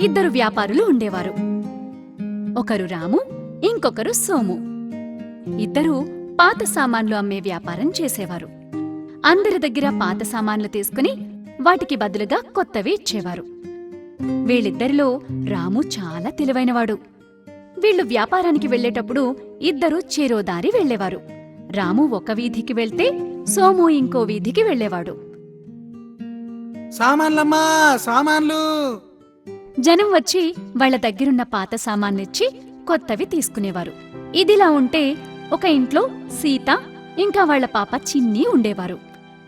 ఇద్దరు వ్యాపారులు ఉండేవారు. ఒకరు రాము, ఇంకొకరు సోము. ఇద్దరూ పాత సామాన్లు అమ్మే వ్యాపారం చేసేవారు. అందరి దగ్గర పాత సామాన్లు తీసుకుని వాటికి బదులుగా కొత్తవి ఇచ్చేవారు. వీళ్ళిద్దరిలో రాము చాలా తెలివైనవాడు. వీళ్లు వ్యాపారానికి వెళ్లేటప్పుడు ఇద్దరూ చెరోదారి వెళ్లేవారు. రాము ఒక వీధికి వెళ్తే సోము ఇంకో వీధికి వెళ్లేవాడు. సామాన్లమ్మా, సామాన్లు. జనం వచ్చి వాళ్ల దగ్గరున్న పాత సామాన్లిచ్చి కొత్తవి తీసుకునేవారు. ఇదిలా ఉంటే ఒక ఇంట్లో సీత ఇంకా వాళ్ల పాప చిన్ని ఉండేవారు.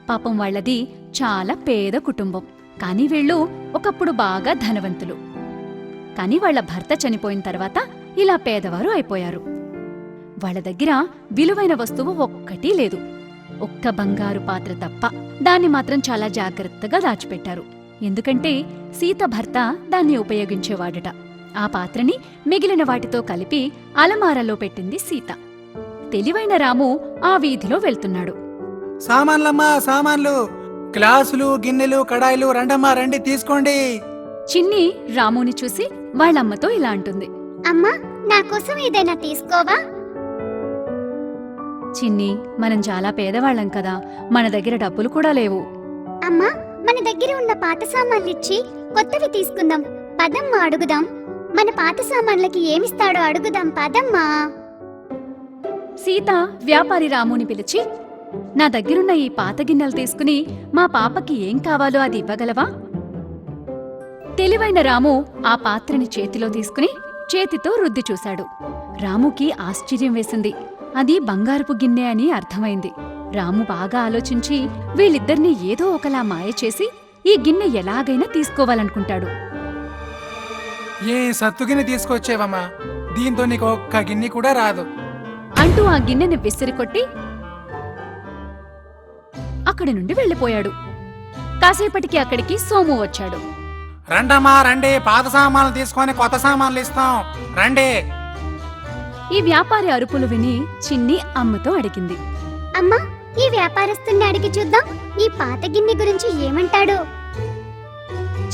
పాపం వాళ్లది చాలా పేద కుటుంబం. కాని వీళ్ళు ఒకప్పుడు బాగా ధనవంతులు. కాని వాళ్ల భర్త చనిపోయిన తర్వాత ఇలా పేదవారు అయిపోయారు. వాళ్ల దగ్గర విలువైన వస్తువు ఒక్కటీ లేదు. ఒక్క బంగారు పాత్ర తప్ప. దాన్ని మాత్రం చాలా జాగ్రత్తగా దాచిపెట్టారు. ఎందుకంటే సీత భర్త దాన్ని ఉపయోగించేవాడట. ఆ పాత్రని మిగిలిన వాటితో కలిపి అలమారాలో పెట్టింది సీత. తెలివైన రాము ఆ వీధిలో వెళ్తున్నాడు. సామాన్లమ్మా, సామాన్లు. గ్లాసులు, గిన్నెలు, కడాయిలు రండమ్మా, రండి తీసుకోండి. చిన్ని రాముని చూసి వాళ్ళమ్మతో ఇలా అంటుంది. అమ్మా, నాకోసం ఏదైనా తీసుకోవా? చిన్ని, మనం చాలా పేదవాళ్లం కదా, మన దగ్గర డబ్బులు కూడా లేవు. అమ్మా, మన దగ్గర ఉన్న పాత సామాన్లిచ్చి కొత్తవి తీసుకుందాం. పదమ్మా, అడుగుదాం. మన పాత సామాన్లకి ఏమిస్తాడో అడుగుదాం, పదమ్మా. సీత వ్యాపారి రాముని పిలిచి, నా దగ్గరున్న ఈ పాత గిన్నెలు తీసుకుని మా పాపకి ఏం కావాలో అది ఇవ్వగలవా? తెలివైన రాము ఆ పాత్రని చేతిలో తీసుకుని చేతితో రుద్ది చూశాడు. రాముకి ఆశ్చర్యం వేసింది. అది బంగారపు గిన్నె అని అర్థమైంది. రాము బాగా ఆలోచించి వీళ్ళిద్దరినీ ఏదో ఒకలా మాయ చేసి ఈ గిన్నె ఎలాగైనా తీసుకోవాలనుకుంటాడు. ఏ సత్తుగిన్నె తీసుకొచ్చేవమ్మా, దీంతో నీకు ఒక్క గిన్నె కూడా రాదు అంటూ ఆ గిన్నెని విసిరికొట్టి అక్కడి నుండి వెళ్ళిపోయాడు. కాసేపటికి అక్కడికి సోము వచ్చాడు. రండమ్మా, రండి, పాత సామాన్లు తీసుకొని కొత్త సామాన్లు ఇస్తాం, రండి. ఈ వ్యాపారి అరుపులు విని చిన్ని అమ్మతో అడిగింది. అమ్మా, ఈ వ్యాపారస్తుని అడిగి చూద్దాం, ఈ పాత గిన్నె గురించి ఏమంటాడో.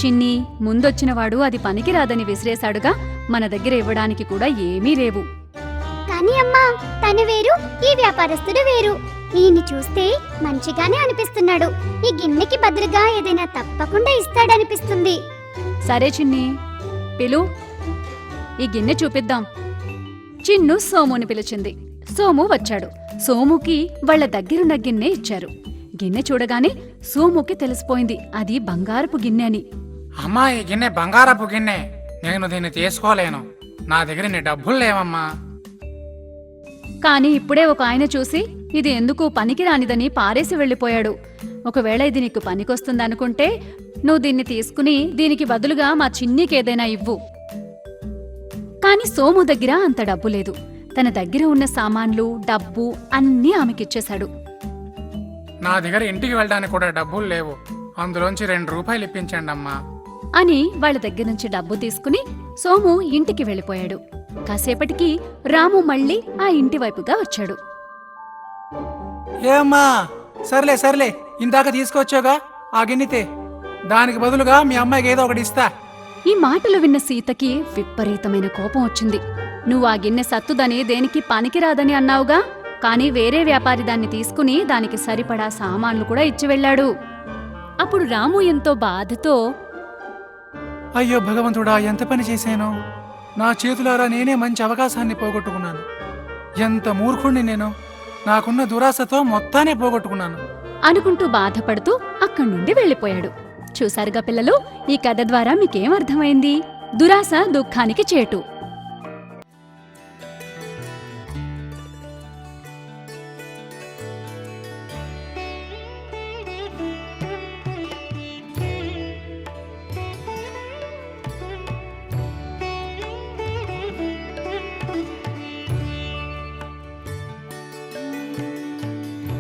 చిన్ని, ముందొచ్చినవాడు అది పనికిరాదని విసిరేశాడుగా, మన దగ్గర ఇవ్వడానికి కూడా ఏమీ లేవు. కానీ అమ్మా, తను వేరు, ఈ వ్యాపారస్తుడు వేరు. ఈయన్ని చూస్తే మంచిగానే అనిపిస్తున్నాడు. ఈ గిన్నెకి బదులుగా ఏదైనా తప్పకుండా ఇస్తాడనిపిస్తుంది. సరే చిన్ని, పిలు, ఈ గిన్నె చూపిద్దాం. చిన్ను సోముని పిలిచింది. సోము వచ్చాడు. సోముకి వాళ్ల దగ్గరున్న గిన్నె ఇచ్చారు. గిన్నె చూడగానే సోముకి తెలిసిపోయింది అది బంగారపు గిన్నె అని. అమ్మా, ఈ గిన్నె బంగారపు గిన్నె, నేను దీన్ని తీసుకోలేను, నా దగ్గర నీ డబ్బులు లేవమ్మా. కాని ఇప్పుడే ఒక ఆయన చూసి ఇది ఎందుకు పనికిరానిదని పారేసి వెళ్ళిపోయాడు. ఒకవేళ ఇది నీకు పనికొస్తుందనుకుంటే నువ్వు దీన్ని తీసుకుని దీనికి బదులుగా మా చిన్నికేదైనా ఇవ్వు. కాని సోము దగ్గర అంత డబ్బు లేదు. తన దగ్గర ఉన్న సామాన్లు, డబ్బు అన్నీ ఆమెకిచ్చేశాడు. నా దగ్గర ఇంటికి వెళ్ళడానికి కూడా డబ్బులు లేవు, అందులోంచి 2 రూపాయలు ఇప్పించండి అమ్మా అని వాళ్ల దగ్గర నుంచి డబ్బు తీసుకుని సోము ఇంటికి వెళ్ళిపోయాడు. కాసేపటికి రాము మళ్ళీ ఆ ఇంటి వైపుగా వచ్చాడు. ఏమ్మా, సర్లే సర్లే, ఇందాక తీసుకొచ్చాగా ఆ గిన్నెతే, దానికి బదులుగా మీ అమ్మాయికి ఏదో ఒకటి ఇస్తా. ఈ మాటలు విన్న సీతకి విపరీతమైన కోపం వచ్చింది. నువ్వు ఆ గిన్నె సత్తుదని దేనికి పనికిరాదని అన్నావుగా, కాని వేరే వ్యాపారి దాన్ని తీసుకుని దానికి సరిపడా సామాన్లు కూడా ఇచ్చి వెళ్ళాడు. అప్పుడు రాము ఎంతో బాధతో, అయ్యో భగవంతుడా, ఎంత పని చేశాను, నా చేతులారా నేనే మంచి అవకాశాన్ని పోగొట్టుకున్నాను. ఎంత మూర్ఖుణ్ణి నేను, నాకున్న దురాశతో మొత్తానే పోగొట్టుకున్నాను అనుకుంటూ బాధపడుతూ అక్కడి నుండి వెళ్ళిపోయాడు. చూశారుగా పిల్లలు, ఈ కథ ద్వారా మీకేం అర్థమైంది? దురాశ దుఃఖానికి చేటు.